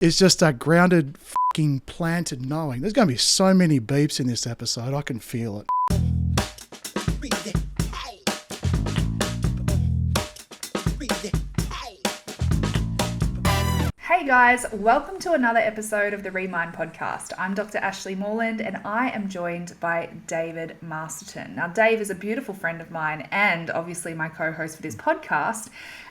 It's just that grounded, fucking planted knowing. There's going to be so many beeps in this episode. I can feel it. Hey guys, welcome to another episode of the Remind podcast. I'm Dr. Ashleigh Moreland and I am joined by David Masterton. Now, Dave is a beautiful friend of mine and obviously my co-host for this podcast.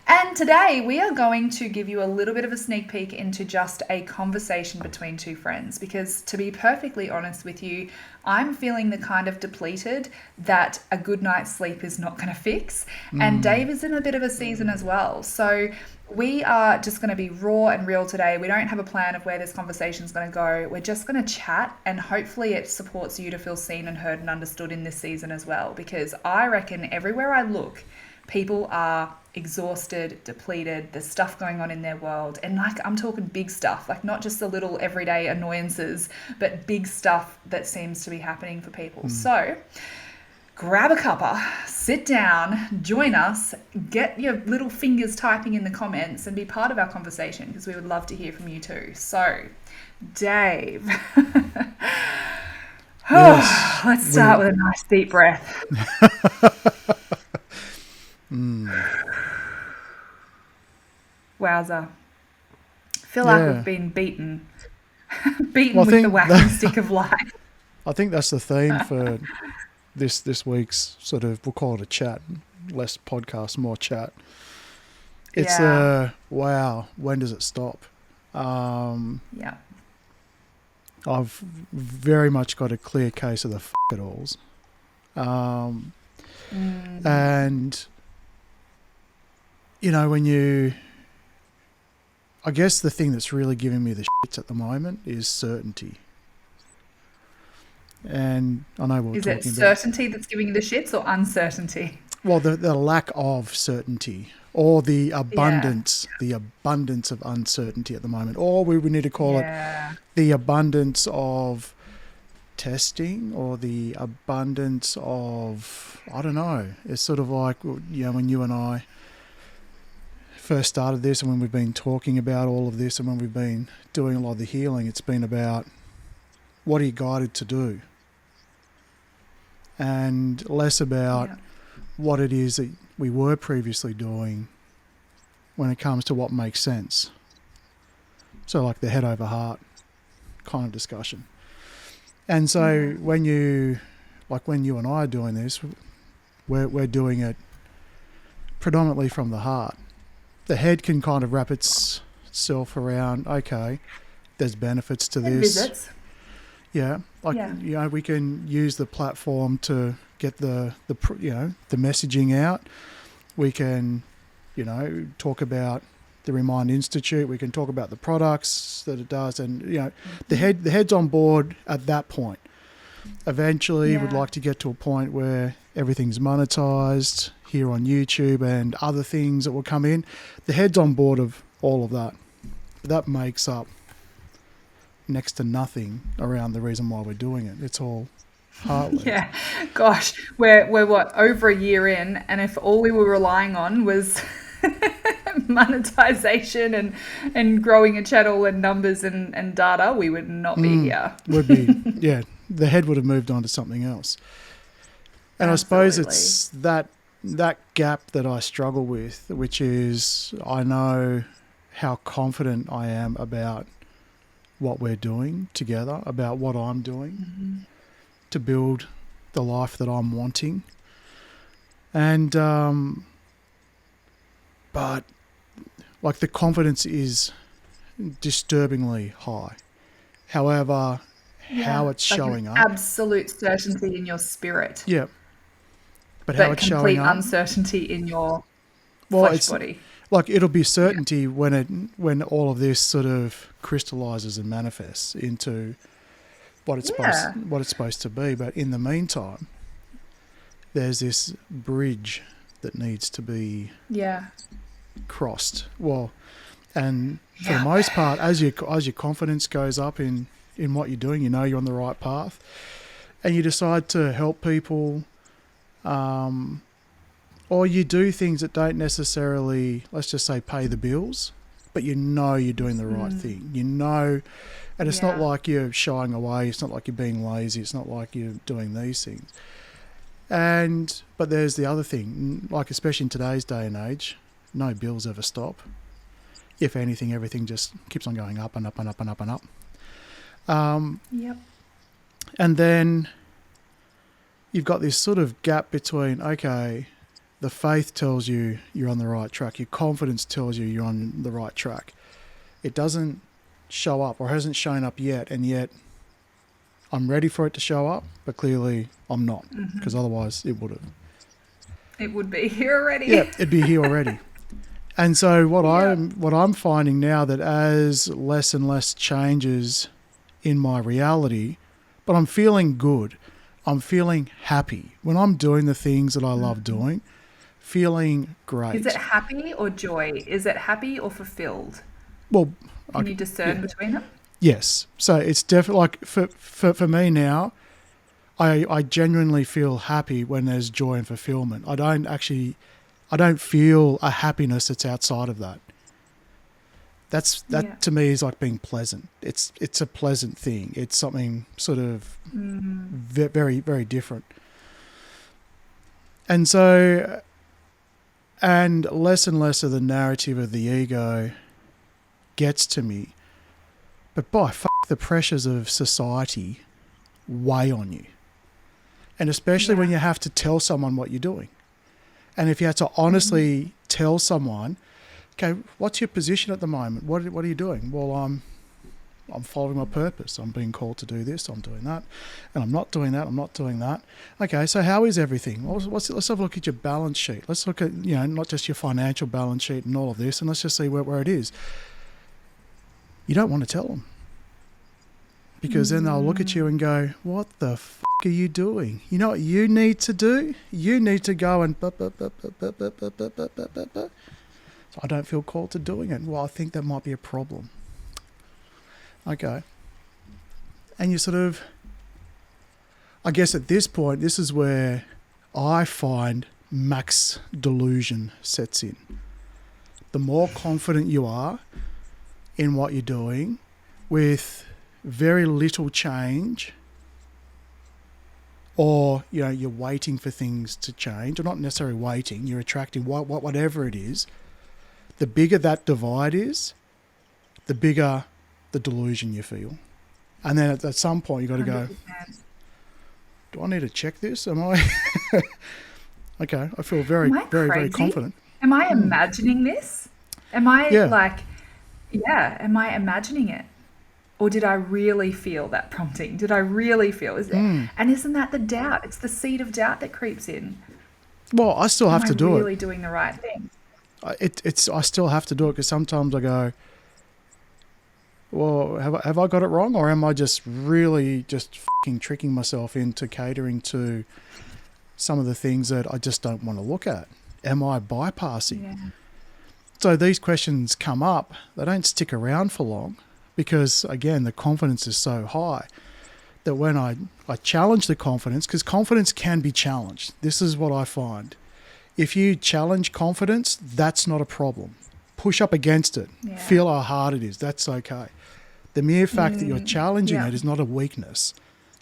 And today we are going to give you a little bit of a sneak peek into just a conversation between two friends, because to be perfectly honest with you, I'm feeling the kind of depleted that a good night's sleep is not going to fix. And Dave is in a bit of a season as well. So we are just going to be raw and real today. We don't have a plan of where this conversation is going to go. We're just going to chat, and hopefully it supports you to feel seen and heard and understood in this season as well, because I reckon everywhere I look, people are exhausted, depleted, there's stuff going on in their world. And like, I'm talking big stuff, like not just the little everyday annoyances, but big stuff that seems to be happening for people. So grab a cuppa, sit down, join us, get your little fingers typing in the comments and be part of our conversation, because we would love to hear from you too. So, Dave, let's start with a nice deep breath. Wowza. Feel like we've been beaten with the whacking stick of life. I think that's the theme for this week's sort of, we'll call it a chat, less podcast, more chat. It's wow, when does it stop? Yeah. I've very much got a clear case of the f***it-alls. And, you know, I guess the thing that's really giving me the shits at the moment is certainty. And I know we're talking about... Is it certainty that's giving you the shits or uncertainty? Well, the lack of certainty, or the abundance of uncertainty at the moment. Or we would need to call it the abundance of testing, or the abundance of, I don't know. It's sort of like, you know, when you and I first started this, and when we've been talking about all of this, and when we've been doing a lot of the healing, it's been about what are you guided to do, and less about what it is that we were previously doing when it comes to what makes sense. So like the head over heart kind of discussion. And so when you and I are doing this, we're doing it predominantly from the heart. The head can kind of wrap itself around, okay, there's benefits to this. Visits. Yeah, you know, we can use the platform to get the messaging out. We can, you know, talk about the Remind Institute. We can talk about the products that it does, and you know, the head's on board at that point. Eventually, we'd like to get to a point where everything's monetized here on YouTube and other things that will come in. The head's on board of all of that. That makes up next to nothing around the reason why we're doing it. It's all heartless. Yeah, gosh, we're what, over a year in, and if all we were relying on was monetization and growing a channel and numbers and data, we would not be here. Would be, the head would have moved on to something else. And absolutely. I suppose it's that gap that I struggle with, which is I know how confident I am about what we're doing together, about what I'm doing to build the life that I'm wanting. And, but like the confidence is disturbingly high. However, how it's like showing up. Absolute certainty in your spirit. Yeah. But how it's showing up. Complete uncertainty in your flesh body. Like it'll be certainty when all of this sort of crystallizes and manifests into what it's supposed to be. But in the meantime, there's this bridge that needs to be crossed. Well, and for the most part, as your confidence goes up in what you're doing, you know you're on the right path, and you decide to help people. Or you do things that don't necessarily, let's just say, pay the bills, but you know you're doing the right thing. You know, and it's not like you're shying away. It's not like you're being lazy. It's not like you're doing these things. But there's the other thing, like especially in today's day and age, no bills ever stop. If anything, everything just keeps on going up and up and up and up and up. Yep. And then you've got this sort of gap between, okay, the faith tells you you're on the right track. Your confidence tells you you're on the right track. It doesn't show up or hasn't shown up yet, and yet I'm ready for it to show up, but clearly I'm not, because otherwise it would have. It would be here already. Yeah, it'd be here already. And so what I'm finding now, that as less and less changes in my reality, but I'm feeling good. I'm feeling happy when I'm doing the things that I love doing, feeling great. Is it happy or joy? Is it happy or fulfilled? Well, can you discern between them? Yes. So it's definitely like for me now, I genuinely feel happy when there's joy and fulfillment. I don't feel a happiness that's outside of that. That to me is like being pleasant. It's a pleasant thing. It's something sort of very, very different. And so, and less of the narrative of the ego gets to me. But the pressures of society weigh on you. And especially when you have to tell someone what you're doing. And if you had to honestly tell someone, okay, what's your position at the moment? What are you doing? Well, I'm following my purpose. I'm being called to do this. I'm doing that. And I'm not doing that. I'm not doing that. Okay, so how is everything? Well, let's have a look at your balance sheet. Let's look at, not just your financial balance sheet and all of this, and let's just see where it is. You don't want to tell them. Because then they'll look at you and go, what the f*** are you doing? You know what you need to do? You need to go and... So I don't feel called to doing it. Well, I think that might be a problem. Okay. And you sort of... I guess at this point, this is where I find max delusion sets in. The more confident you are in what you're doing with very little change, or you're waiting for things to change, or not necessarily waiting, you're attracting whatever it is, the bigger that divide is, the bigger the delusion you feel. And then at some point you've got to go, 100%. Do I need to check this? Am I okay, I feel very very confident. Am I imagining this? Am I am I imagining it? Or did I really feel that prompting? Did I really feel? And isn't that the doubt? It's the seed of doubt that creeps in. Well, I still have to do it. Am I really doing the right thing? I still have to do it, because sometimes I go, well, have I got it wrong, or am I just really just fucking tricking myself into catering to some of the things that I just don't want to look at? Am I bypassing? Yeah. So these questions come up. They don't stick around for long. Because, again, the confidence is so high that when I challenge the confidence, because confidence can be challenged. This is what I find. If you challenge confidence, that's not a problem. Push up against it. Yeah. Feel how hard it is. That's okay. The mere fact that you're challenging it is not a weakness.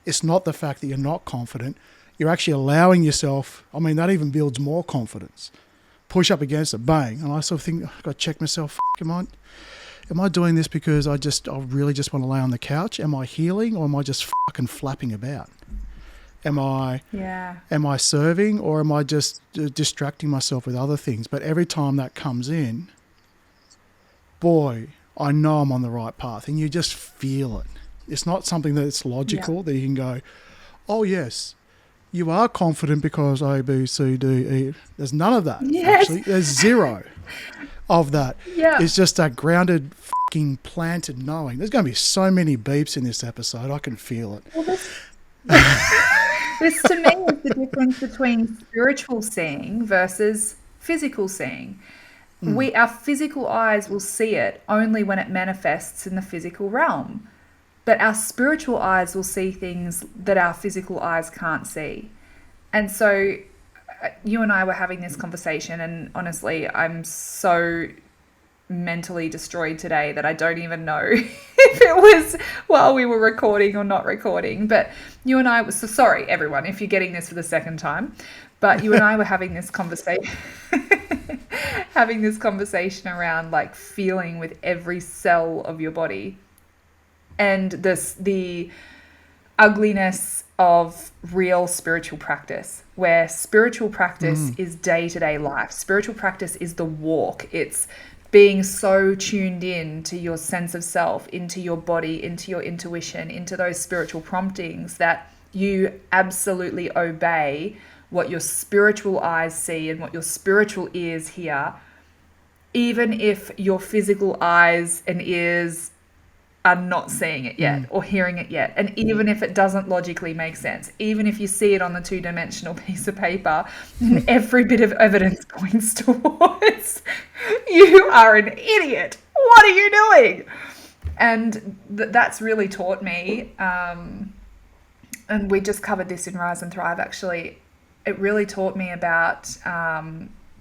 It's not the fact that you're not confident. You're actually allowing yourself, that even builds more confidence. Push up against it, bang. And I sort of think, I've got to check myself, Am I doing this because I really just want to lay on the couch? Am I healing, or am I just fucking flapping about? Am I serving, or am I just distracting myself with other things? But every time that comes in, boy, I know I'm on the right path, and you just feel it. It's not something that's logical that you can go, oh yes, you are confident because A, B, C, D, E. There's none of that. Yes. Actually, there's zero of that. Yeah. It's just that grounded, fucking planted knowing. There's going to be so many beeps in this episode. I can feel it. Well, this to me is the difference between spiritual seeing versus physical seeing. Our physical eyes will see it only when it manifests in the physical realm. But our spiritual eyes will see things that our physical eyes can't see. And so you and I were having this conversation, and honestly, I'm so mentally destroyed today that I don't even know if it was while we were recording or not recording. But you and I were, so sorry everyone if you're getting this for the second time, but you and I were having this conversation around like feeling with every cell of your body and the ugliness of real spiritual practice, where spiritual practice is day-to-day life. Spiritual practice is the walk. It's being so tuned in to your sense of self, into your body, into your intuition, into those spiritual promptings that you absolutely obey what your spiritual eyes see and what your spiritual ears hear, even if your physical eyes and ears are not seeing it yet or hearing it yet. And even if it doesn't logically make sense, even if you see it on the two-dimensional piece of paper and every bit of evidence points towards you are an idiot. What are you doing? And that's really taught me, and we just covered this in Rise and Thrive actually, it really taught me about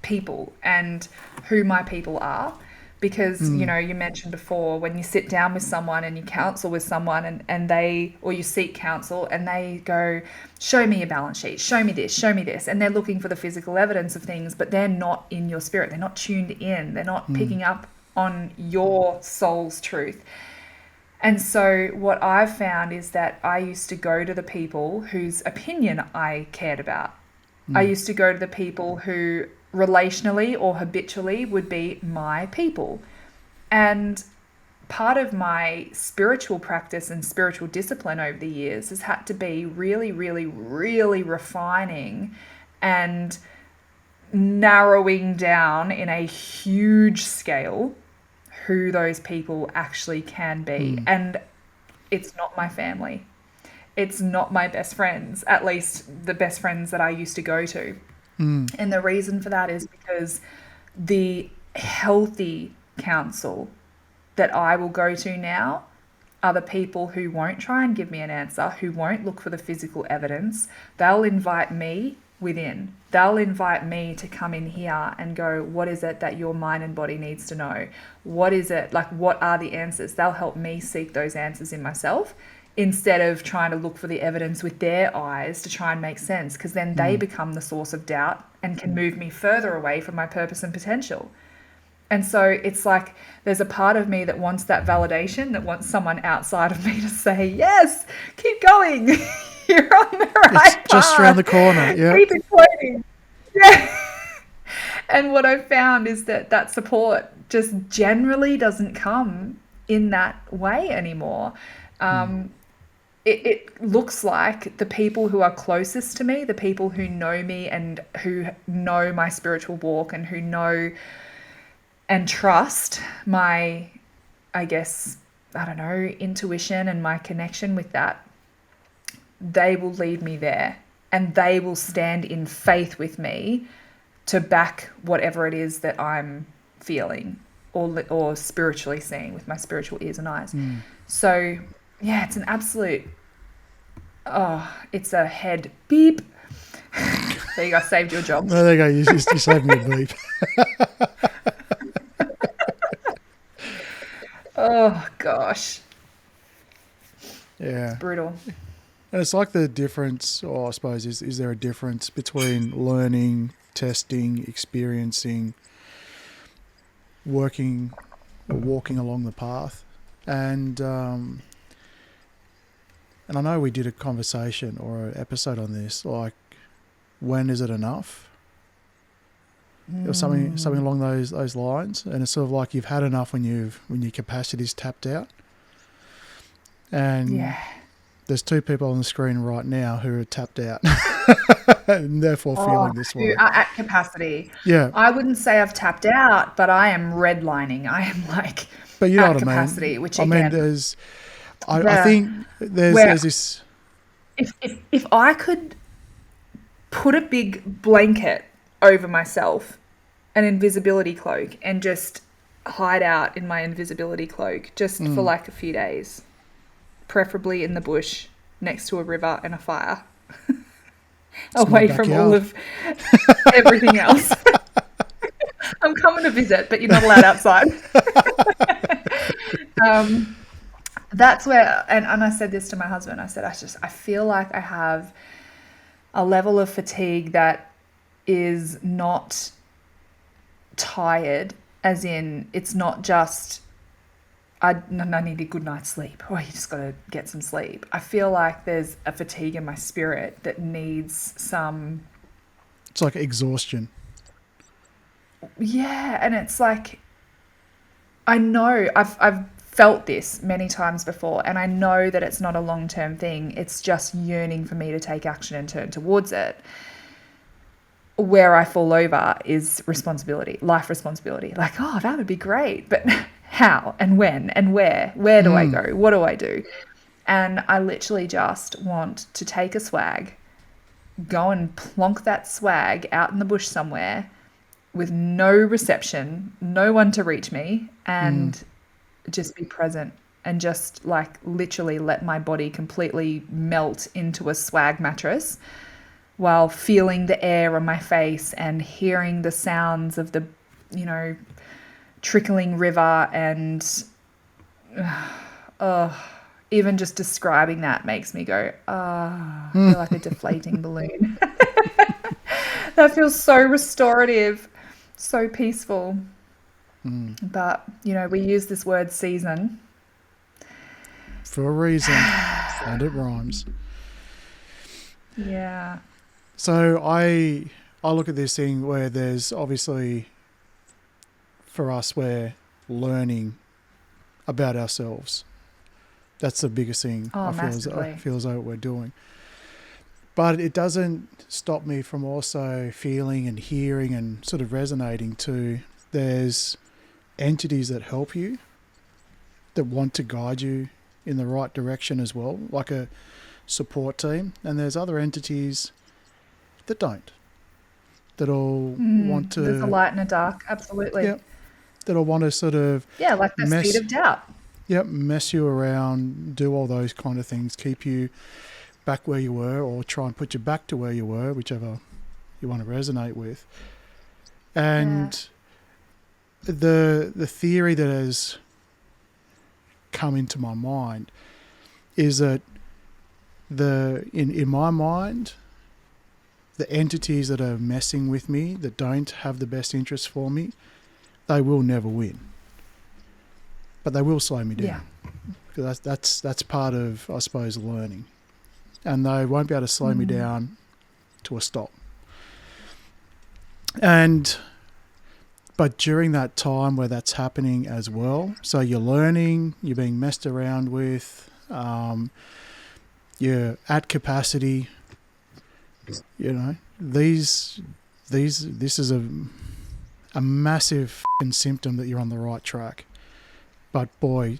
people and who my people are. Because, you know, you mentioned before when you sit down with someone and you counsel with someone and they, or you seek counsel and they go, show me your balance sheet, show me this. And they're looking for the physical evidence of things, but they're not in your spirit. They're not tuned in. They're not picking up on your soul's truth. And so what I've found is that I used to go to the people whose opinion I cared about. I used to go to the people who relationally or habitually would be my people. And part of my spiritual practice and spiritual discipline over the years has had to be really, really, really refining and narrowing down in a huge scale who those people actually can be. And it's not my family. It's not my best friends, at least the best friends that I used to go to. And the reason for that is because the healthy counsel that I will go to now are the people who won't try and give me an answer, who won't look for the physical evidence. They'll invite me within. They'll invite me to come in here and go, what is it that your mind and body needs to know? What is it? Like, what are the answers? They'll help me seek those answers in myself, instead of trying to look for the evidence with their eyes to try and make sense, because then they become the source of doubt and can move me further away from my purpose and potential. And so it's like there's a part of me that wants that validation, that wants someone outside of me to say, yes, keep going. You're on the right path. It's just around the corner. Yeah. Keep exploding. Yeah. And what I've found is that support just generally doesn't come in that way anymore. It looks like the people who are closest to me, the people who know me and who know my spiritual walk and who know and trust my, I guess, I don't know, intuition and my connection with that, they will lead me there and they will stand in faith with me to back whatever it is that I'm feeling or spiritually seeing with my spiritual ears and eyes. So yeah, it's an absolute, it's a head beep. There you go, saved your job. No, there you go, you saved me a beep. Oh, gosh. Yeah. It's brutal. And it's like the difference, or I suppose, is there a difference between learning, testing, experiencing, working or walking along the path? And I know we did a conversation or an episode on this, like, when is it enough? Or something along those lines. And it's sort of like you've had enough when your capacity's tapped out. And there's two people on the screen right now who are tapped out and therefore feeling this way. Who are at capacity. Yeah. I wouldn't say I've tapped out, but I am redlining. I am like but you know at what capacity, I mean? which I again, mean, I think there's this. If I could put a big blanket over myself, an invisibility cloak, and just hide out in my invisibility cloak just for like a few days, preferably in the bush next to a river and a fire, away from all of everything else. I'm coming to visit, but you're not allowed outside. That's where, and I said this to my husband, I said, I feel like I have a level of fatigue that is not tired, as in it's not just, I need a good night's sleep, or you just got to get some sleep. I feel like there's a fatigue in my spirit that needs some... It's like exhaustion. Yeah, and it's like, I know I've felt this many times before, and I know that it's not a long-term thing. It's just yearning for me to take action and turn towards it. Where I fall over is responsibility, life responsibility. Like, oh, that would be great, but how and when and where? Where do I go? What do I do? And I literally just want to take a swag, go and plonk that swag out in the bush somewhere with no reception, no one to reach me, and just be present and just like literally let my body completely melt into a swag mattress while feeling the air on my face and hearing the sounds of the, trickling river. And even just describing that makes me go, I feel like a deflating balloon. That feels so restorative, so peaceful. But, we use this word season for a reason, and it rhymes. Yeah. So I look at this thing where there's obviously, for us, we're learning about ourselves. That's the biggest thing I feel as though we're doing. But it doesn't stop me from also feeling and hearing and sort of resonating to, there's entities that help you, that want to guide you in the right direction as well, like a support team. And there's other entities that don't, that'll want to... There's a light and a dark, absolutely. Yep. That'll want to sort of... Yeah, like the seed of doubt. Yep, mess you around, do all those kind of things, keep you back where you were, or try and put you back to where you were, whichever you want to resonate with. And the theory that has come into my mind is that in my mind, the entities that are messing with me, that don't have the best interests for me, they will never win. But they will slow me down. Yeah. Because that's part of, I suppose, learning. And they won't be able to slow me down to a stop. But during that time where that's happening as well, so you're learning, you're being messed around with, you're at capacity, this is a massive symptom that you're on the right track. But boy,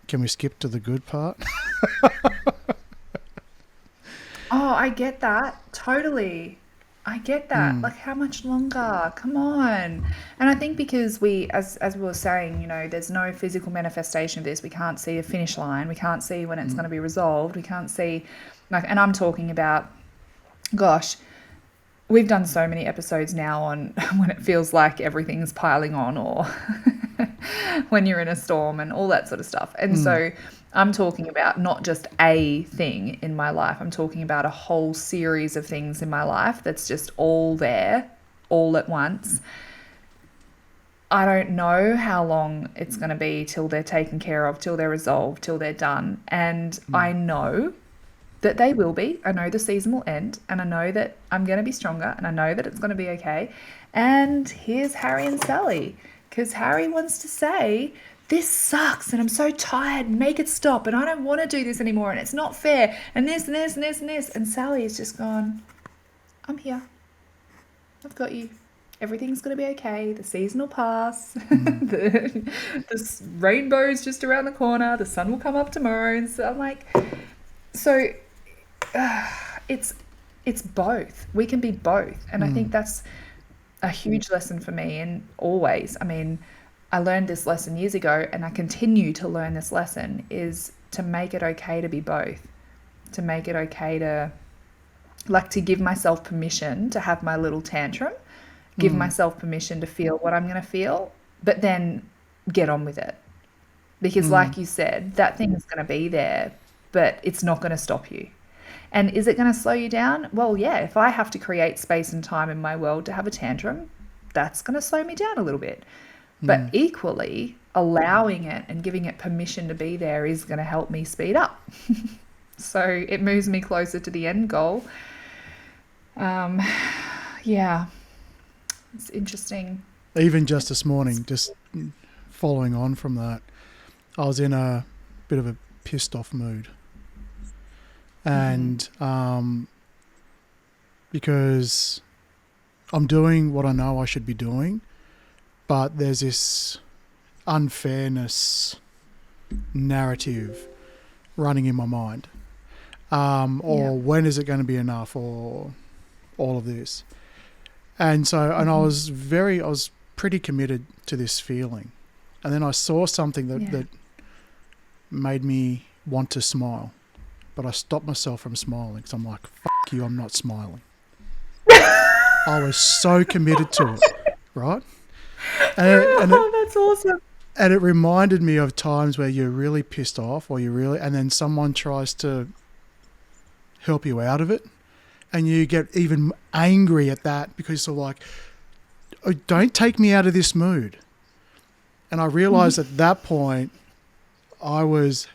can we skip to the good part? I get that. Totally. I get that. Like, how much longer? Come on. And I think because we, as we were saying, there's no physical manifestation of this. We can't see a finish line. We can't see when it's going to be resolved. We can't see, and I'm talking about, gosh, we've done so many episodes now on when it feels like everything's piling on, or when you're in a storm and all that sort of stuff. And so I'm talking about not just a thing in my life. I'm talking about a whole series of things in my life that's just all there, all at once. I don't know how long it's going to be till they're taken care of, till they're resolved, till they're done. And I know that they will be. I know the season will end, and I know that I'm going to be stronger, and I know that it's going to be okay. And here's Harry and Sally, because Harry wants to say, this sucks and I'm so tired, make it stop, and I don't want to do this anymore, and it's not fair, and this and this and this and this. And Sally is just gone, I'm here. I've got you. Everything's going to be okay. The season will pass. the rainbow's just around the corner. The sun will come up tomorrow. And so I'm like, it's both. We can be both. And I think that's a huge lesson for me. And always, I learned this lesson years ago, and I continue to learn this lesson, is to make it okay to be both. To make it okay to give myself permission to have my little tantrum give myself permission to feel what I'm going to feel, but then get on with it. Because like you said, that thing is going to be there, but it's not going to stop you. And is it going to slow you down? Well, yeah, if I have to create space and time in my world to have a tantrum, that's going to slow me down a little bit. But equally, allowing it and giving it permission to be there is going to help me speed up. So it moves me closer to the end goal. Yeah, it's interesting. Even just this morning, just following on from that, I was in a bit of a pissed off mood. And because I'm doing what I know I should be doing, but there's this unfairness narrative running in my mind. Or when is it going to be enough, or all of this. And so, and I was pretty committed to this feeling. And then I saw something that made me want to smile. But I stopped myself from smiling because I'm like, fuck you, I'm not smiling. I was so committed to it, right? That's awesome. And it reminded me of times where you're really pissed off and then someone tries to help you out of it. And you get even angry at that because you're like, oh, don't take me out of this mood. And I realized at that point, I was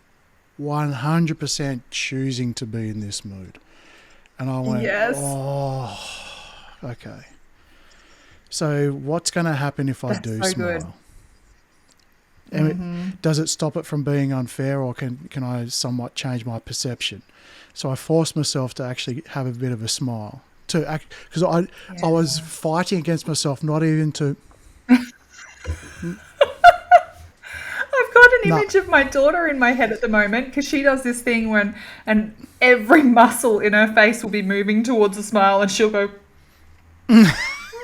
100% choosing to be in this mood. And I went, oh, okay. So what's going to happen if I do smile? And does it stop it from being unfair, or can I somewhat change my perception? So I forced myself to actually have a bit of a smile, because I was fighting against myself, not even to. I've got an image of my daughter in my head at the moment, because she does this thing and every muscle in her face will be moving towards a smile, and she'll go.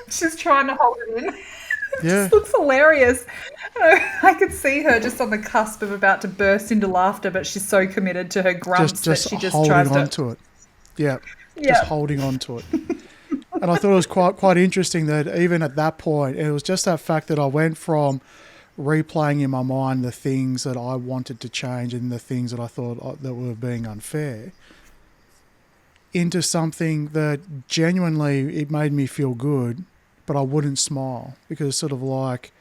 She's trying to hold it in. It just looks hilarious. I could see her just on the cusp of about to burst into laughter, but she's so committed to her grunts that she just tries holding on to it. Yeah, just holding on to it. And I thought it was quite interesting that even at that point, it was just that fact that I went from replaying in my mind the things that I wanted to change and the things that I thought that were being unfair, into something that genuinely it made me feel good, but I wouldn't smile because it's sort of like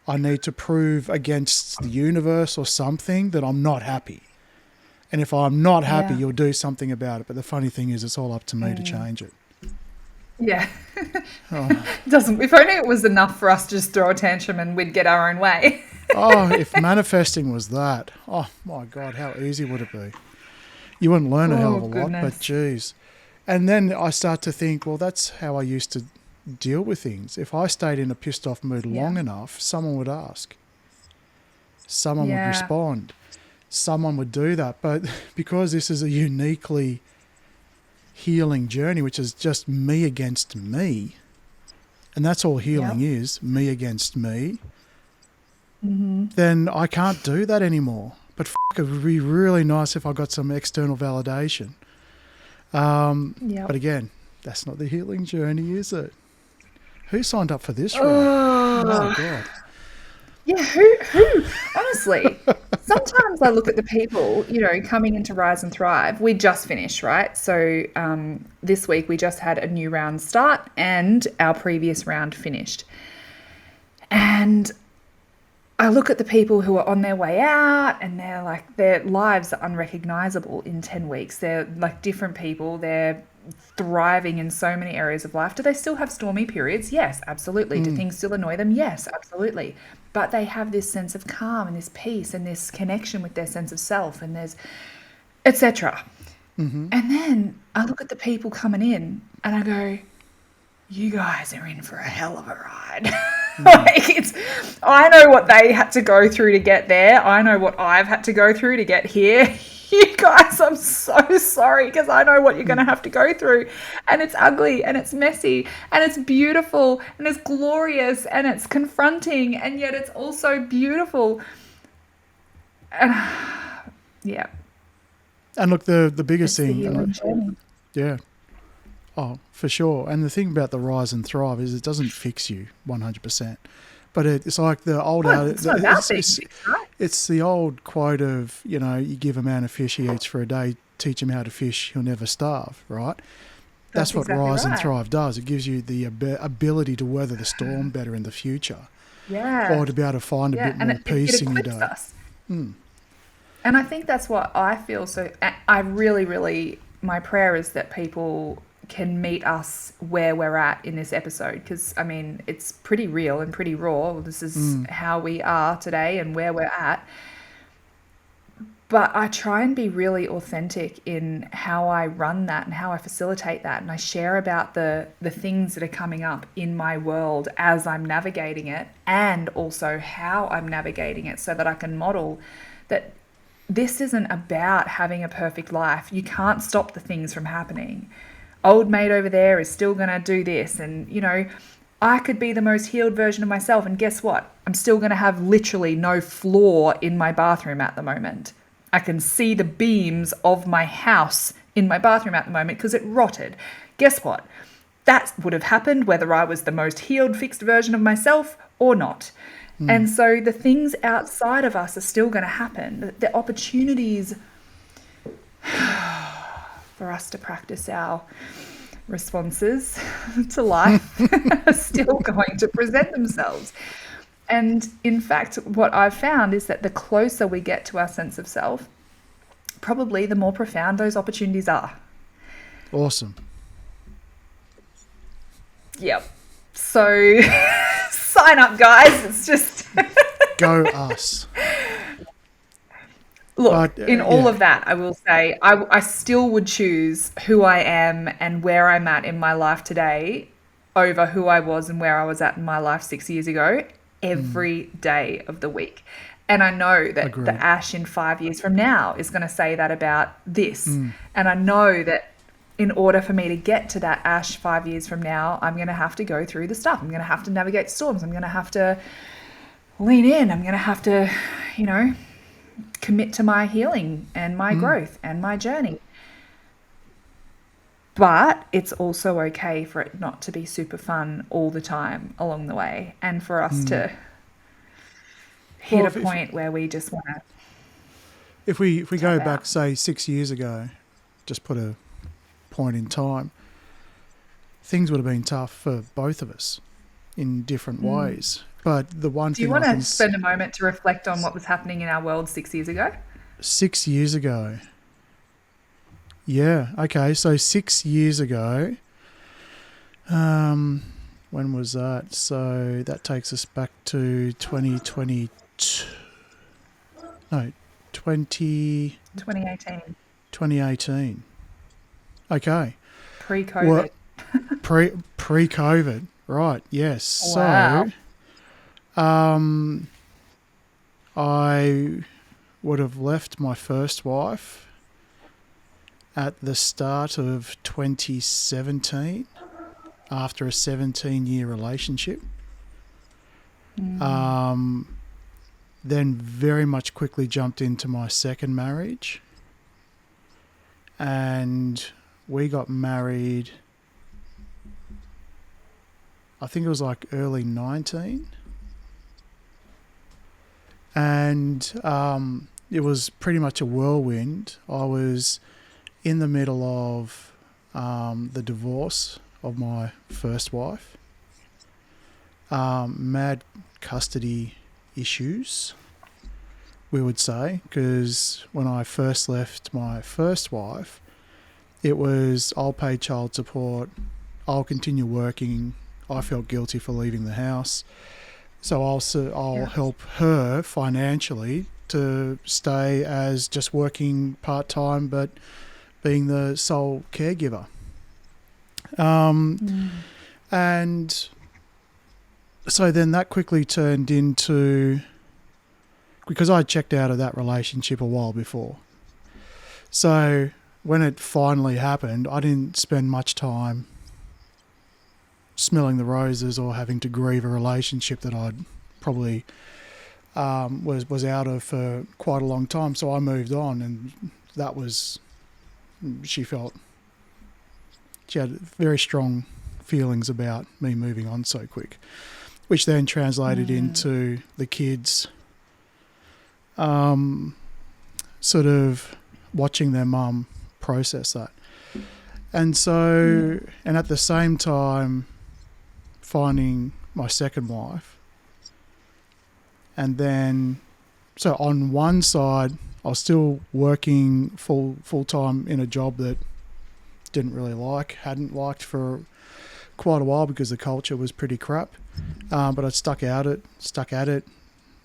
I need to prove against the universe or something that I'm not happy. And if I'm not happy, you'll do something about it. But the funny thing is, it's all up to me to change it. Yeah. If only it was enough for us to just throw a tantrum and we'd get our own way. If manifesting was that, oh my God, how easy would it be? You wouldn't learn a hell of a lot, but geez. And then I start to think, well, that's how I used to deal with things. If I stayed in a pissed off mood long enough, someone would ask. Someone would respond. Someone would do that. But because this is a uniquely healing journey, which is just me against me, and that's all healing is, me against me, then I can't do that anymore. But it would be really nice if I got some external validation. But again, that's not the healing journey, is it? Who signed up for this? Oh my God. Yeah, who? Honestly, sometimes I look at the people, coming into Rise and Thrive. We just finished, right? So this week we just had a new round start and our previous round finished. And I look at the people who are on their way out and they're like, their lives are unrecognizable in 10 weeks. They're like different people. They're thriving in so many areas of life. Do they still have stormy periods? Yes, absolutely. Do things still annoy them? Yes, absolutely. But they have this sense of calm and this peace and this connection with their sense of self, and there's etc. And then I look at the people coming in and I go, you guys are in for a hell of a ride. I know what they had to go through to get there. I know what I've had to go through to get here. You guys, I'm so sorry, because I know what you're going to have to go through. And it's ugly and it's messy and it's beautiful and it's glorious and it's confronting, and yet it's also beautiful. And And look, the biggest thing, Oh, for sure. And the thing about the rise and thrive is it doesn't fix you 100%. But it's like the old... It's not about being fixed, right? It's the old quote of, you know, you give a man a fish, he eats for a day, teach him how to fish, he'll never starve, right? That's what exactly rise right. and thrive does. It gives you the ability to weather the storm better in the future. Yeah. Or to be able to find a bit more peace in your day. Us. And I think that's what I feel. So I really, really, my prayer is that people can meet us where we're at in this episode, because I mean it's pretty real and pretty raw. This is how we are today and where we're at, but I try and be really authentic in how I run that and how I facilitate that, and I share about the things that are coming up in my world as I'm navigating it, and also how I'm navigating it, so that I can model that this isn't about having a perfect life. You can't stop the things from happening. Old mate over there is still going to do this. And, you know, I could be the most healed version of myself. And guess what? I'm still going to have literally no floor in my bathroom at the moment. I can see the beams of my house in my bathroom at the moment because it rotted. Guess what? That would have happened whether I was the most healed, fixed version of myself or not. And so the things outside of us are still going to happen. The opportunities for us to practice our responses to life are still going to present themselves. And in fact, what I've found is that the closer we get to our sense of self, probably the more profound those opportunities are. Awesome. Yep. So sign up, guys. It's just... Go us. Look, in all of that, I will say I still would choose who I am and where I'm at in my life today over who I was and where I was at in my life 6 years ago every day of the week. And I know that the Ash in 5 years from now is going to say that about this. And I know that in order for me to get to that Ash 5 years from now, I'm going to have to go through the stuff. I'm going to have to navigate storms. I'm going to have to lean in. I'm going to have to, you know, commit to my healing and my growth and my journey. But it's also okay for it not to be super fun all the time along the way, and for us to hit a point where we just want to... If we go back, say, 6 years ago, just put a point in time, things would have been tough for both of us in different ways. But the one thing... Do you want to spend a moment to reflect on what was happening in our world 6 years ago? 6 years ago. Yeah, okay. So 6 years ago, when was that? So that takes us back to 2022. No, 2018. 2018. Okay. Pre-COVID. Pre-COVID, right, yes. Wow. So I would have left my first wife at the start of 2017 after a 17-year relationship. Then very much quickly jumped into my second marriage. And we got married, I think it was like early 19. And it was pretty much a whirlwind. I was in the middle of the divorce of my first wife. Mad custody issues, we would say, because when I first left my first wife, it was, I'll pay child support, I'll continue working, I felt guilty for leaving the house, so I'll help her financially to stay as just working part-time but being the sole caregiver. And so then that quickly turned into, because I checked out of that relationship a while before. So when it finally happened, I didn't spend much time smelling the roses or having to grieve a relationship that I'd probably was out of for quite a long time. So I moved on, and that was, she felt she had very strong feelings about me moving on so quick, which then translated into the kids sort of watching their mum process that. And so, and at the same time, finding my second wife. And then, so on one side, I was still working full-time in a job that didn't really hadn't liked for quite a while because the culture was pretty crap. But I stuck at it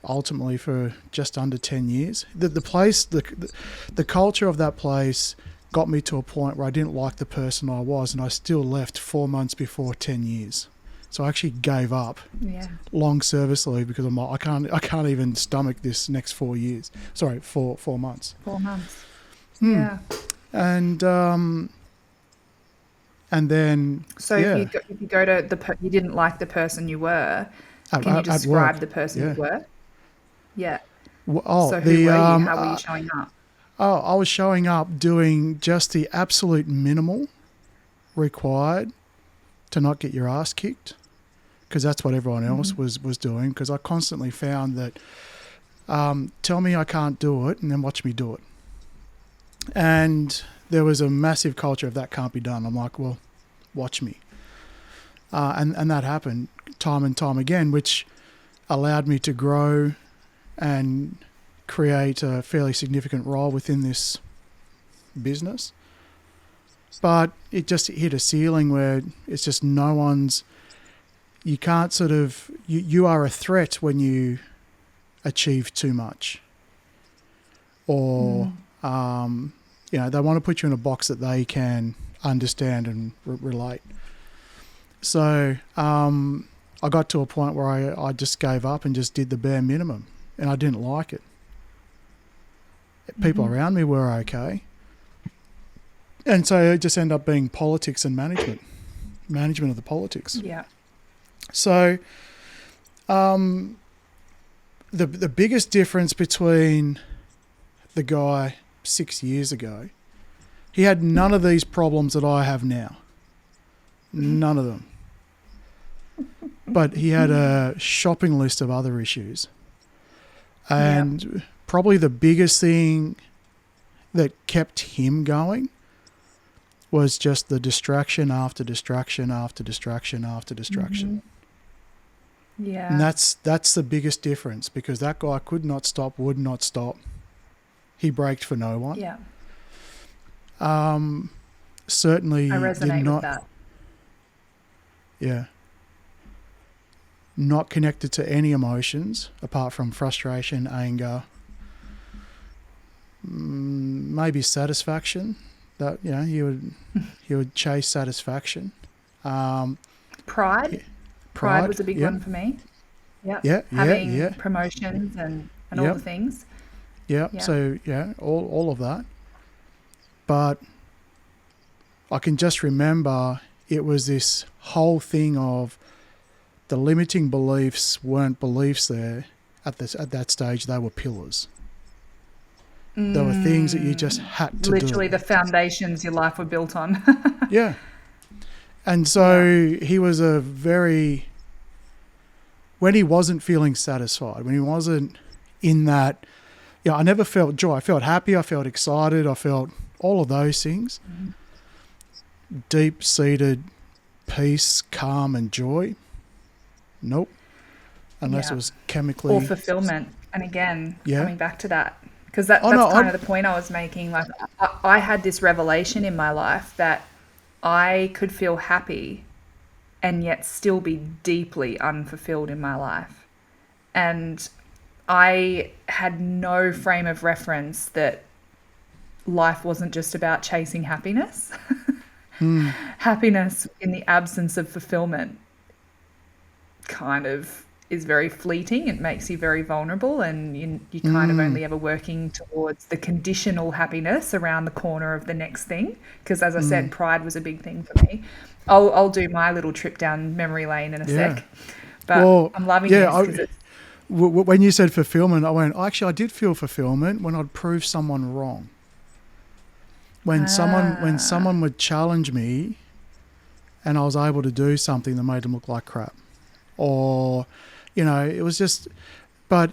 ultimately for just under 10 years. The place, the culture of that place got me to a point where I didn't like the person I was, and I still left 4 months before 10 years. So I actually gave up long service leave because I'm like, I can't even stomach this next 4 years. Sorry, 4 months. 4 months. Yeah. And then so if you go to you didn't like the person you were, can you describe the person you were? Yeah. So who were you? How were you showing up? I was showing up doing just the absolute minimal required to not get your ass kicked, because that's what everyone else was doing. Because I constantly found that tell me I can't do it and then watch me do it. And there was a massive culture of that can't be done. I'm like, well, watch me. And that happened time and time again, which allowed me to grow and create a fairly significant role within this business. But it just hit a ceiling where it's just you can't sort of, you are a threat when you achieve too much. Or, they want to put you in a box that they can understand and relate. So I got to a point where I just gave up and just did the bare minimum, and I didn't like it. People around me were okay. And so it just ended up being politics and management of the politics. Yeah. So the biggest difference between the guy 6 years ago, he had none of these problems that I have now. None of them. But he had a shopping list of other issues. And probably the biggest thing that kept him going was just the distraction after distraction after distraction after distraction. Yeah. And that's the biggest difference, because that guy could not stop, would not stop. He braked for no one. Yeah. Certainly I resonate with that. Yeah. Not connected to any emotions apart from frustration, anger, maybe satisfaction. That he would chase satisfaction. Pride was a big one for me. Having promotions and all the things. So all of that. But I can just remember it was this whole thing of the limiting beliefs weren't beliefs there at that stage. They were pillars. There were things that you just had to do. Literally the foundations your life were built on. Yeah. And so he was when he wasn't feeling satisfied, when he wasn't in that, I never felt joy. I felt happy. I felt excited. I felt all of those things. Deep-seated peace, calm and joy. Nope. Unless it was chemically. Or fulfillment. And again, coming back to that. Because that's kind of the point I was making. Like, I had this revelation in my life that I could feel happy and yet still be deeply unfulfilled in my life. And I had no frame of reference that life wasn't just about chasing happiness. Happiness in the absence of fulfillment kind of is very fleeting. It makes you very vulnerable, and you kind of only ever working towards the conditional happiness around the corner of the next thing. Because as I said, pride was a big thing for me. I'll do my little trip down memory lane in a sec. But I'm loving this because when you said fulfillment, I went, actually, I did feel fulfillment when I'd prove someone wrong. When someone would challenge me and I was able to do something that made them look like crap. Or, it was just, but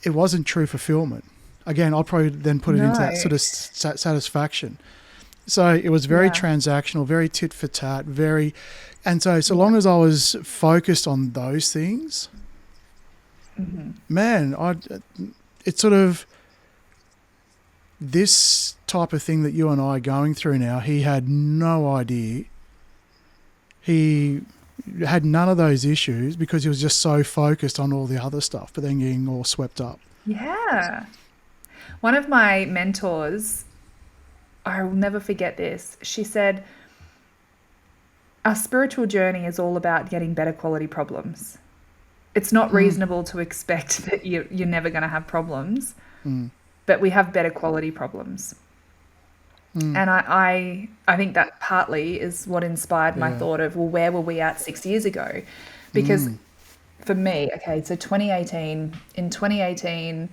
it wasn't true fulfillment. Again, I'll probably then put it into that sort of satisfaction. So it was very transactional, very tit for tat, and so long as I was focused on those things, man, it's sort of this type of thing that you and I are going through now. He had no idea. He had none of those issues because he was just so focused on all the other stuff, but then getting all swept up. Yeah. One of my mentors, I will never forget this. She said, our spiritual journey is all about getting better quality problems. It's not reasonable to expect that you're never going to have problems, but we have better quality problems. And I think that partly is what inspired my thought of, well, where were we at 6 years ago? Because for me, so 2018, in 2018,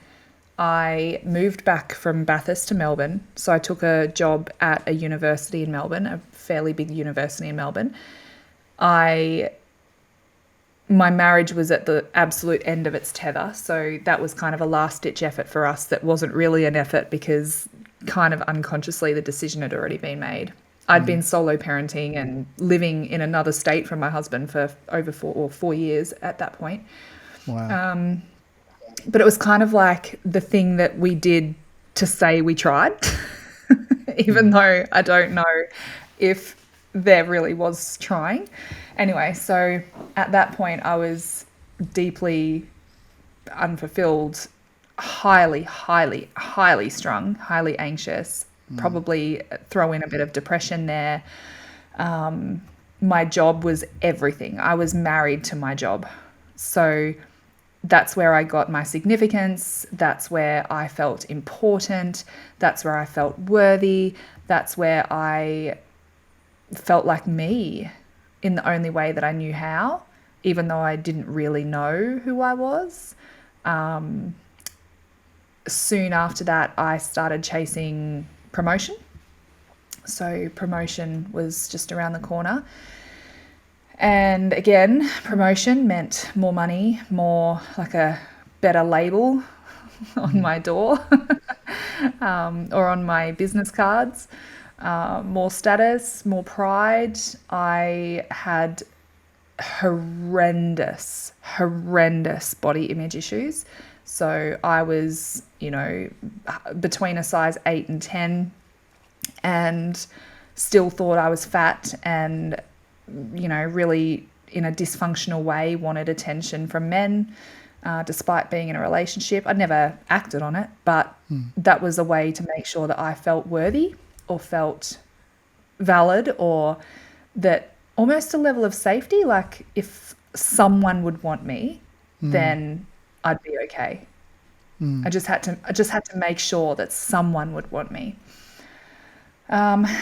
I moved back from Bathurst to Melbourne. So I took a job at a university in Melbourne, a fairly big university in Melbourne. My marriage was at the absolute end of its tether. So that was kind of a last-ditch effort for us that wasn't really an effort because kind of unconsciously the decision had already been made. I'd been solo parenting and living in another state from my husband for over 4 years at that point. Wow. But it was kind of like the thing that we did to say we tried, even though I don't know if there really was trying. Anyway, so at that point I was deeply unfulfilled, highly strung, highly anxious, probably throw in a bit of depression there. My job was everything. I was married to my job. So that's where I got my significance. That's where I felt important. That's where I felt worthy. That's where I felt like me in the only way that I knew how, even though I didn't really know who I was. Soon after that, I started chasing promotion. So promotion was just around the corner. And again, promotion meant more money, more like a better label on my door or on my business cards, more status, more pride. I had horrendous body image issues. So I was, between a size 8 and 10 and still thought I was fat and, really in a dysfunctional way wanted attention from men, despite being in a relationship. I never acted on it, but that was a way to make sure that I felt worthy or felt valid or that almost a level of safety, like if someone would want me, then I'd be okay. I just had to make sure that someone would want me.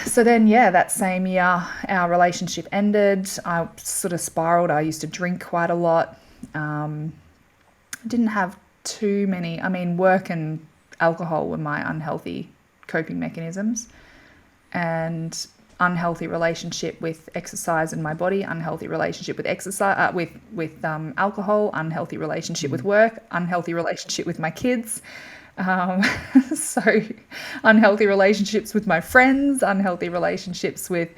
So then, that same year, our relationship ended. I sort of spiraled. I used to drink quite a lot. Didn't have too many. Work and alcohol were my unhealthy coping mechanisms, and unhealthy relationship with exercise and my body, unhealthy relationship with exercise, with alcohol, unhealthy relationship with work, unhealthy relationship with my kids. So unhealthy relationships with my friends, unhealthy relationships with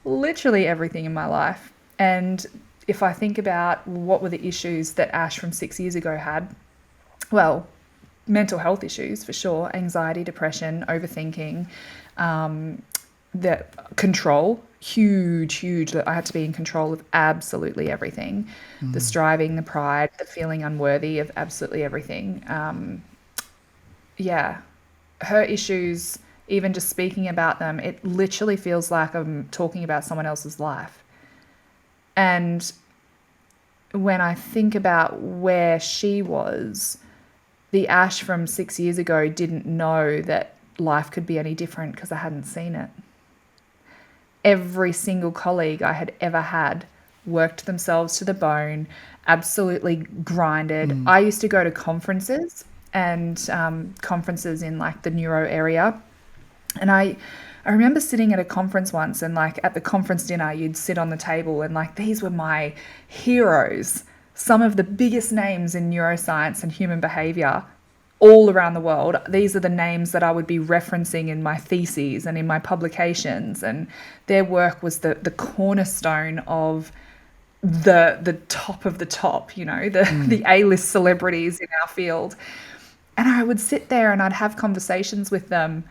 literally everything in my life. And if I think about what were the issues that Ash from 6 years ago had, well, mental health issues for sure, anxiety, depression, overthinking, the control, huge, that I had to be in control of absolutely everything, the striving, the pride, the feeling unworthy of absolutely everything. Her issues, even just speaking about them, it literally feels like I'm talking about someone else's life. And when I think about where she was, the Ash from 6 years ago didn't know that life could be any different because I hadn't seen it. Every single colleague I had ever had worked themselves to the bone, absolutely grinded. I used to go to conferences and conferences in like the neuro area, And I remember sitting at a conference once, and like at the conference dinner, you'd sit on the table and like these were my heroes, some of the biggest names in neuroscience and human behavior all around the world. These are the names that I would be referencing in my theses and in my publications, and their work was the cornerstone of the top of the top, you know, the A-list celebrities in our field. And I would sit there and I'd have conversations with them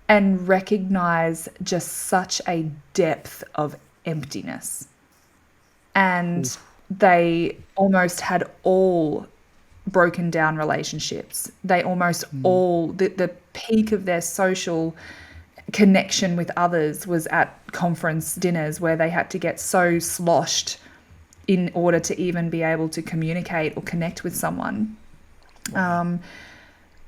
and recognize just such a depth of emptiness. And they almost had all broken down relationships. They almost all, the peak of their social connection with others was at conference dinners where they had to get so sloshed in order to even be able to communicate or connect with someone. And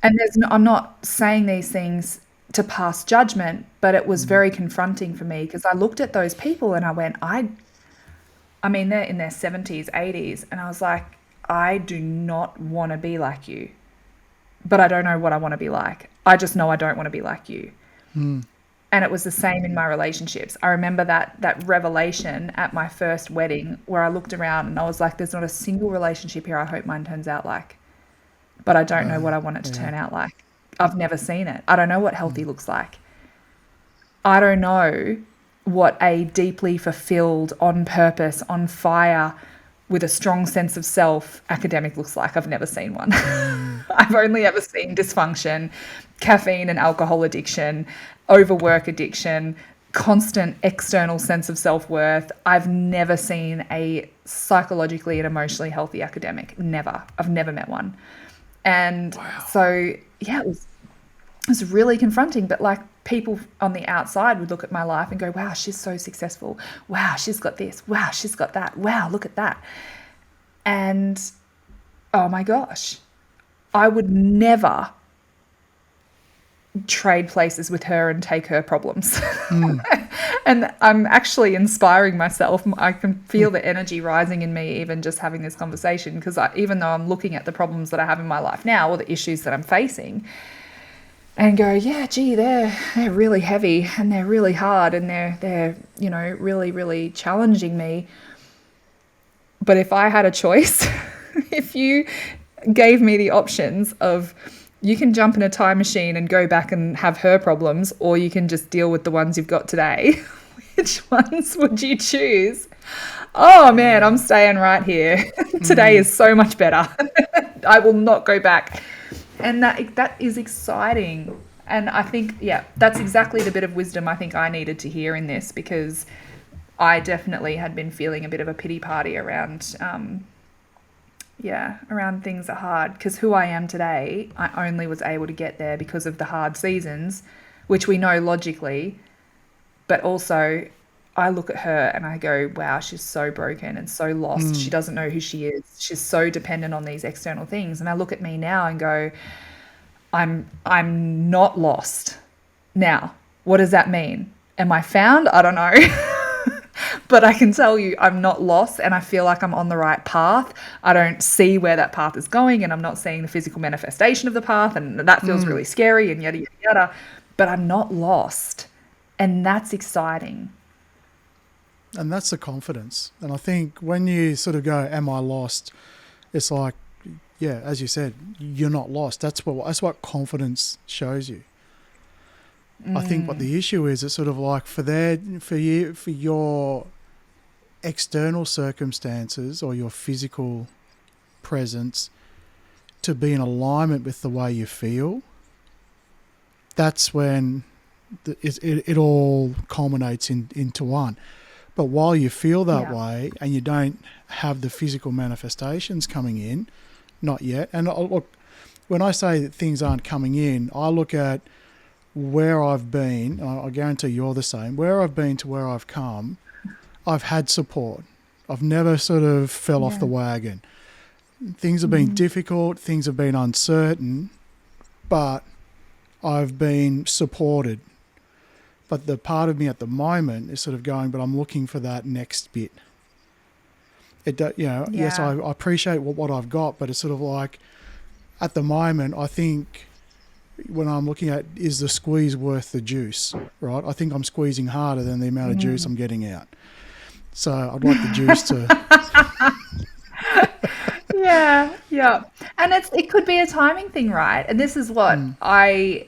I'm not saying these things to pass judgment, but it was very confronting for me because I looked at those people and I went, I mean, they're in their 70s, 80s, and I was like, I do not want to be like you, but I don't know what I want to be like. I just know I don't want to be like you. And it was the same in my relationships. I remember that revelation at my first wedding where I looked around and I was like, there's not a single relationship here I hope mine turns out like, but I don't know what I want it to turn out like. I've never seen it. I don't know what healthy looks like. I don't know what a deeply fulfilled, on purpose, on fire, with a strong sense of self academic looks like. I've never seen one. I've only ever seen dysfunction, caffeine and alcohol addiction, overwork addiction, constant external sense of self-worth. I've never seen a psychologically and emotionally healthy academic. Never. I've never met one. And so, yeah, it was really confronting. But like people on the outside would look at my life and go, wow, she's so successful. Wow, she's got this. Wow, she's got that. Wow, look at that. And oh my gosh, I would never trade places with her and take her problems. And I'm actually inspiring myself. I can feel the energy rising in me even just having this conversation, because even though I'm looking at the problems that I have in my life now or the issues that I'm facing and go, yeah, gee, they're really heavy and they're really hard and they're you know, really, really challenging me. But if I had a choice, if you gave me the options of you can jump in a time machine and go back and have her problems, or you can just deal with the ones you've got today, which ones would you choose? Oh man, I'm staying right here. Today is so much better. I will not go back. And that is exciting. And I think, yeah, that's exactly the bit of wisdom I think I needed to hear in this, because I definitely had been feeling a bit of a pity party around around things are hard, because who I am today, I only was able to get there because of the hard seasons, which we know logically, but also I look at her and I go, wow, she's so broken and so lost. She doesn't know who she is. She's so dependent on these external things. And I look at me now and go, I'm not lost. Now, what does that mean? Am I found? I don't know. But I can tell you I'm not lost, and I feel like I'm on the right path. I don't see where that path is going, and I'm not seeing the physical manifestation of the path, and that feels really scary and yada, yada, yada. But I'm not lost, and that's exciting. And that's the confidence. And I think when you sort of go, am I lost? It's like, yeah, as you said, you're not lost. That's what confidence shows you. I think what the issue is, it's sort of like for your external circumstances or your physical presence to be in alignment with the way you feel. That's when it all culminates into one. But while you feel that way and you don't have the physical manifestations coming in, not yet. And look, when I say that things aren't coming in, I look at where I've been, and I guarantee you're the same, where I've been to where I've come, I've had support. I've never sort of fell off the wagon. Things have been difficult, things have been uncertain, but I've been supported. But the part of me at the moment is sort of going, but I'm looking for that next bit. Yes, I appreciate what I've got, but it's sort of like, at the moment, I think when I'm looking at, is the squeeze worth the juice, right? I think I'm squeezing harder than the amount of juice I'm getting out. So I'd like the juice to... Yeah. And it could be a timing thing, right? And this is what my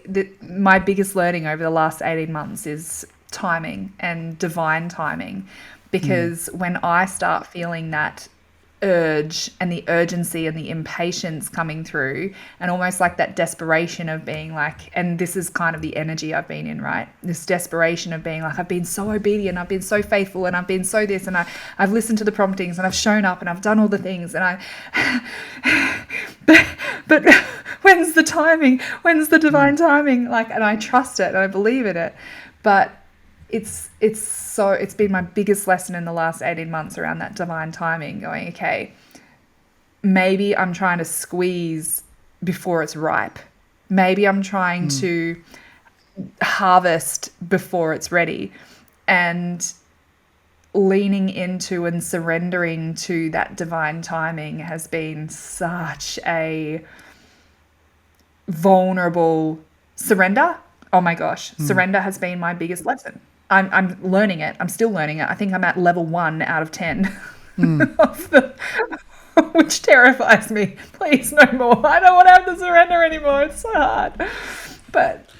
biggest learning over the last 18 months is timing and divine timing. Because when I start feeling that urge and the urgency and the impatience coming through, and almost like that desperation of being like, and this is kind of the energy I've been in, right? This desperation of being like, I've been so obedient, I've been so faithful, and I've been so this, and I've listened to the promptings, and I've shown up, and I've done all the things, and but when's the timing? When's the divine timing? Like, and I trust it and I believe in it, but it's been my biggest lesson in the last 18 months around that divine timing, going, okay, maybe I'm trying to squeeze before it's ripe. Maybe I'm trying to harvest before it's ready. And leaning into and surrendering to that divine timing has been such a vulnerable surrender. Oh my gosh, surrender has been my biggest lesson. I'm learning it. I'm still learning it. I think I'm at level 1 out of 10 which terrifies me. Please, no more. I don't want to have to surrender anymore. It's so hard. But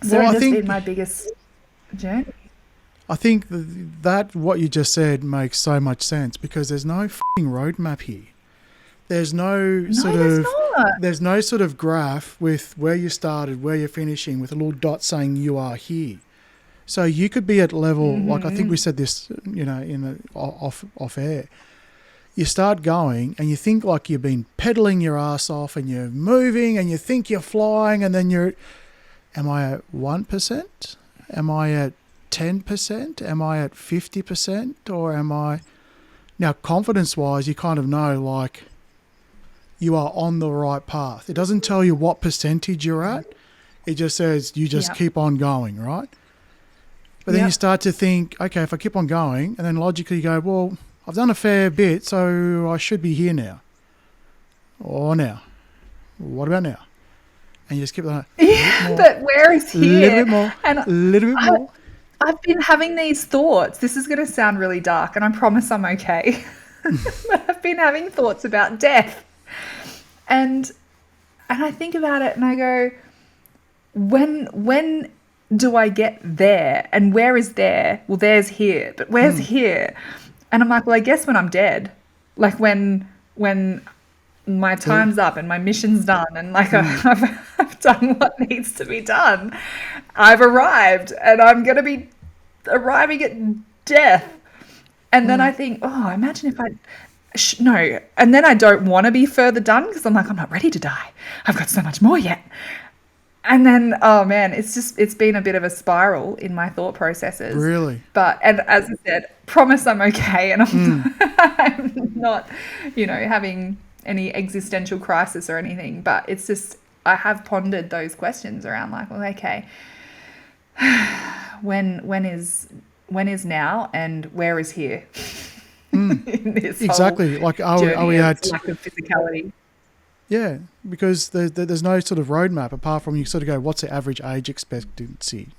surrender's been my biggest journey. I think that what you just said makes so much sense, because there's no f***ing roadmap here. There's no sort of graph with where you started, where you're finishing, with a little dot saying you are here. So you could be at level, like I think we said this, off air. You start going and you think like you've been pedaling your ass off and you're moving and you think you're flying, and then am I at 1%? Am I at 10%? Am I at 50%? Or am I... Now, confidence-wise, you kind of know, like, you are on the right path. It doesn't tell you what percentage you're at. It just says you just keep on going, right? But then you start to think, okay, if I keep on going, and then logically you go, well, I've done a fair bit, so I should be here now. Or now. What about now? And you just keep going. Yeah, but where is here? A little bit more. And a little bit more. I've been having these thoughts. This is going to sound really dark, and I promise I'm okay. But I've been having thoughts about death. And I think about it and I go, when do I get there? And where is there? Well, there's here, but where's here? And I'm like, well, I guess when I'm dead, like when my time's up and my mission's done, and like I've done what needs to be done, I've arrived, and I'm going to be arriving at death. And then I think, oh, imagine if no. And then I don't want to be further done, because I'm like, I'm not ready to die. I've got so much more yet. And then, oh man, it's been a bit of a spiral in my thought processes. Really? But, and as I said, promise I'm okay. And I'm not, having any existential crisis or anything. But it's just, I have pondered those questions around, like, well, okay, when is now, and where is here? In this exactly. Like, are we at lack of physicality? Yeah, because there's no sort of roadmap apart from you sort of go, what's the average age expectancy,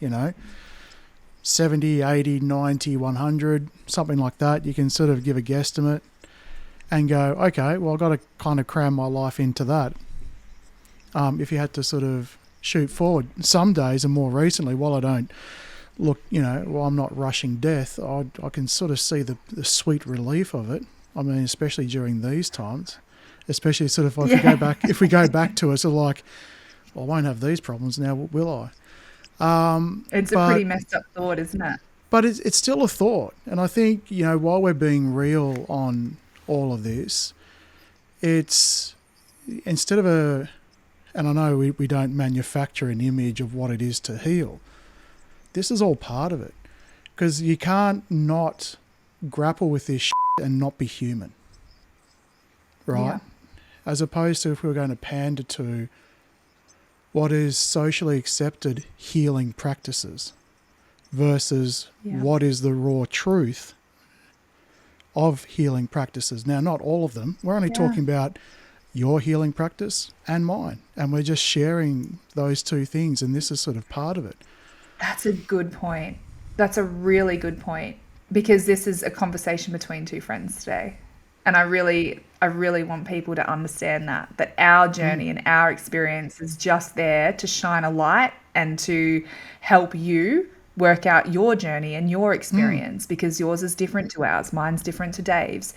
70, 80, 90, 100, something like that. You can sort of give a guesstimate and go, okay, well, I've got to kind of cram my life into that. If you had to sort of shoot forward some days, and more recently, while I don't look, while I'm not rushing death, I can sort of see the sweet relief of it. I mean, especially during these times. Especially sort of like if we go back to it, so like, well, I won't have these problems now, will I? It's a pretty messed up thought, isn't it? But it's still a thought. And I think, while we're being real on all of this, it's instead of and I know we don't manufacture an image of what it is to heal. This is all part of it. Because you can't not grapple with this and not be human. Right? Yeah. As opposed to if we were going to pander to what is socially accepted healing practices versus what is the raw truth of healing practices. Now, not all of them. We're only talking about your healing practice and mine. And we're just sharing those two things. And this is sort of part of it. That's a good point. That's a really good point, because this is a conversation between two friends today. And I really want people to understand that our journey and our experience is just there to shine a light and to help you work out your journey and your experience, because yours is different to ours. Mine's different to Dave's.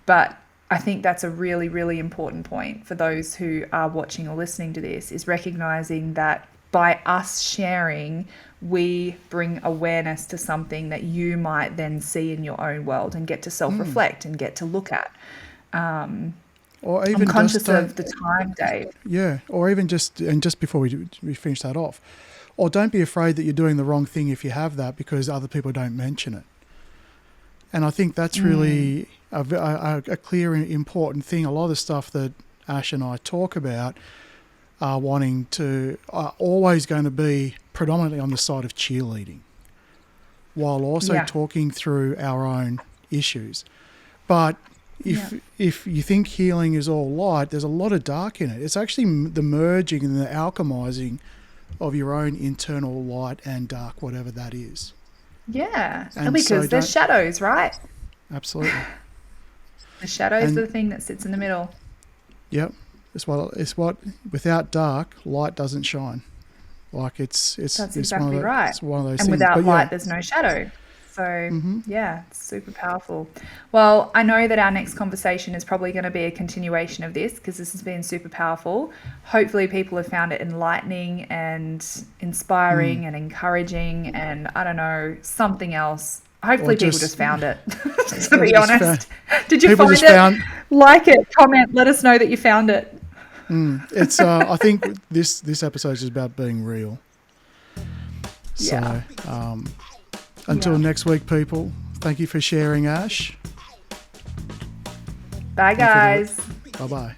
But I think that's a really, really important point for those who are watching or listening to this, is recognizing that by us sharing, we bring awareness to something that you might then see in your own world and get to self-reflect and get to look at. Or even I'm conscious of the time, Dave. Yeah, or even just before we finish that off, or don't be afraid that you're doing the wrong thing if you have that, because other people don't mention it. And I think that's really a clear and important thing. A lot of the stuff that Ash and I talk about are always going to be predominantly on the side of cheerleading, while also talking through our own issues. But if you think healing is all light, there's a lot of dark in it. It's actually the merging and the alchemizing of your own internal light and dark, whatever that is. Yeah, and because there's shadows, right? Absolutely. The shadows are the thing that sits in the middle. Yep. It's what without dark, light doesn't shine. Like it's exactly right. It's one of those and things. Without light, there's no shadow. So it's super powerful. Well, I know that our next conversation is probably going to be a continuation of this, because this has been super powerful. Hopefully people have found it enlightening and inspiring and encouraging, and I don't know, something else. Hopefully people just found it, to be honest. Did you find it? Like it, comment, let us know that you found it. It's I think this episode is about being real. So until next week, people, thank you for sharing, Ash. Bye, guys. Bye-bye.